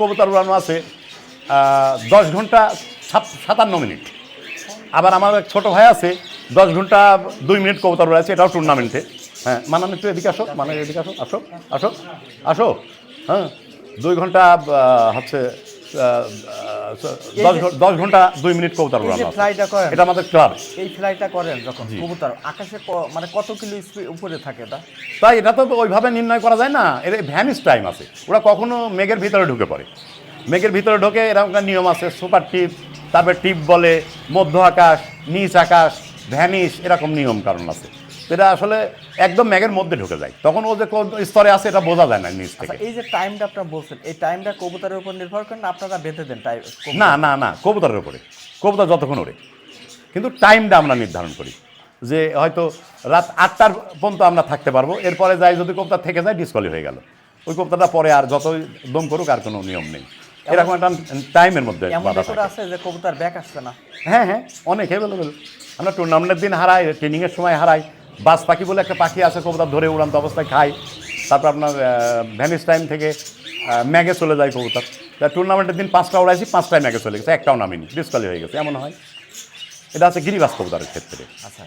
কবুতর উড়ানো আছে 10 ঘন্টা 57 মিনিট। আবার আমার এক ছোটো ভাই আছে 10 ঘন্টা 2 মিনিট কবুতর উড়াচ্ছে, এটাও টুর্নামেন্টে। হ্যাঁ মানান একটু এদিকে আসো, মানে এদিকে আসো, আসো আসো আসো। হ্যাঁ 2 ঘন্টা হচ্ছে 10 ঘন্টা 2 মিনিট কবুতর উড়ানো আছে। এটা আমাদের ক্লাব। এই ফ্লাইটটা করেন যখন কবুতর আকাশে মানে কত কিলো উপরে থাকে এটা? তাই এটা তো ওইভাবে নির্ণয় করা যায় না, এর ভ্যানিশ টাইম আছে। ওরা কখনো মেঘের ভিতরে ঢুকে পড়ে, মেঘের ভিতরে ঢোকে, এরকম একটা নিয়ম আছে। সুপার টিপ, তারপরে টিপ বলে, মধ্য আকাশ, নিচ আকাশ, ভ্যানিশ, এরকম নিয়ম কারণ আছে। এটা আসলে একদম মেঘের মধ্যে ঢুকে যায়, তখন ও যে কোন স্তরে আছে এটা বোঝা যায় না নিচ থেকে। এই যে টাইমটা আপনারা বলছেন, এই টাইমটা কবুতরের উপর নির্ভর করে না আপনারা বেঁধে দেন টাইম? না না না, কবুতরের উপরে, কবুতর যতক্ষণ ওড়ে, কিন্তু টাইমটা আমরা নির্ধারণ করি যে হয়তো রাত 8টার পর্যন্ত আমরা থাকতে পারবো, এরপরে যাই যদি কবুতর থেকে যায় ডিসকোয়ালি হয়ে গেল, ওই কবুতরটা পরে আর যতই দম করুক আর কোনো নিয়ম নেই। এরকম একটা টাইমের মধ্যে আছে যে কবুতর ব্যাক আসছে না। হ্যাঁ হ্যাঁ, অনেক অ্যাভেলেবেল। আমরা টুর্নামেন্টের দিন হারাই, ট্রেনিংয়ের সময় হারাই। বাজ পাখি বলে একটা পাখি আছে, কবুতর ধরে উড়ান্ত অবস্থায় খাই। তারপর আপনার ভ্যানিশ টাইম থেকে ম্যাগে চলে যায় কবুতর। তা টুর্নামেন্টের দিন 5টা উড়াইছি, 5টায় ম্যাগে চলে গেছে, একটাও নামিনি, ডিসকোয়ালি হয়ে গেছে, এমন হয়। এটা আছে গিরিবাজ কবুতরের ক্ষেত্রে।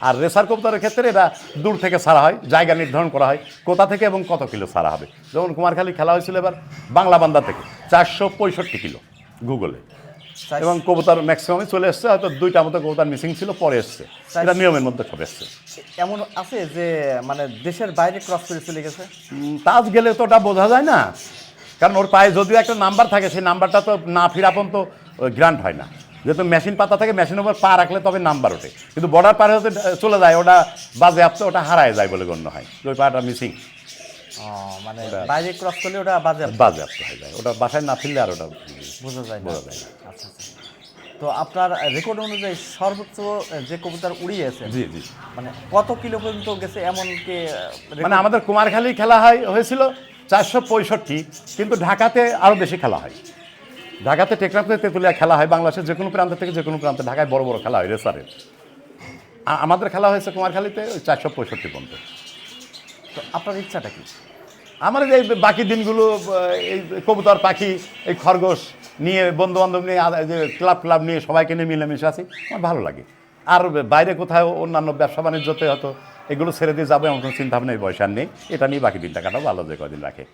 আর রেসার কবুতরের ক্ষেত্রে এটা দূর থেকে ছাড়া হয়, জায়গা নির্ধারণ করা হয় কোথা থেকে এবং কত কিলো ছাড়া হবে। যেমন কুমারখালী খেলা হয়েছিল এবার বাংলা বান্দা থেকে 465 কিলো গুগলে, এবং কবুতর ম্যাক্সিমামই চলে এসছে, হয়তো 2টা মতো কবুতর মিসিং ছিল, পরে এসছে। এটা নিয়মের মধ্যে সব এসছে। এমন আছে যে মানে দেশের বাইরে ক্রস করে চলে গেছে? তাজ গেলে তো ওটা বোঝা যায় না, কারণ ওর পায়ে যদিও একটা নাম্বার থাকে, সেই নাম্বারটা তো না ফিরা পর্যন্ত গ্রান্ট হয় না। যেহেতু মেশিন পাতা থাকে, মেশিনের উপর পা রাখলে তবে নাম্বার ওঠে, কিন্তু বর্ডার পারে হতে চলে যায়, ওটা বাজেয়াপ্ত, ওটা হারায় যায় বলে গণ্য হয়, ওই পাটা মিসিং। মানে বাইরে ক্রস করলে ওটা বাজেয়াপ্ত হয়ে যায়, ওটা বাসায় না ফিরলে আর ওটা বোঝা যায় না। আচ্ছা। তো আপনার রেকর্ড অনুযায়ী সর্বোচ্চ যে কবুতর উড়িয়েছে, জি জি, মানে কত কিলো পর্যন্ত গেছে এমন কি? মানে আমাদের কুমারখালী খেলা হয়েছিল 465, কিন্তু ঢাকাতে আরও বেশি খেলা হয়। ঢাকাতে টেকনাফে তেঁতুলিয়া খেলা হয়, বাংলাদেশের যে কোনো প্রান্ত থেকে যে কোনো প্রান্তে। ঢাকায় বড় বড় খেলা হয় রেসারের। আমাদের খেলা হয়েছে কুমারখালীতে 465 পর্যন্ত। তো আপনার ইচ্ছাটা কি? আমার এই বাকি দিনগুলো এই কবুতর, পাখি, এই খরগোশ নিয়ে, বন্ধুবান্ধব নিয়ে, যে ক্লাব নিয়ে সবাইকে নিয়ে মিলেমিশে আছি, আমার ভালো লাগে। আর বাইরে কোথাও অন্যান্য ব্যবসা বাণিজ্যতে হয়তো এগুলো ছেড়ে দিয়ে যাবো এমন কোনো চিন্তাভাবনা এই বয়স আর নেই। এটা নিয়ে বাকি দিনটা কাটাবো, আল্লাহ যে কদিন রাখে।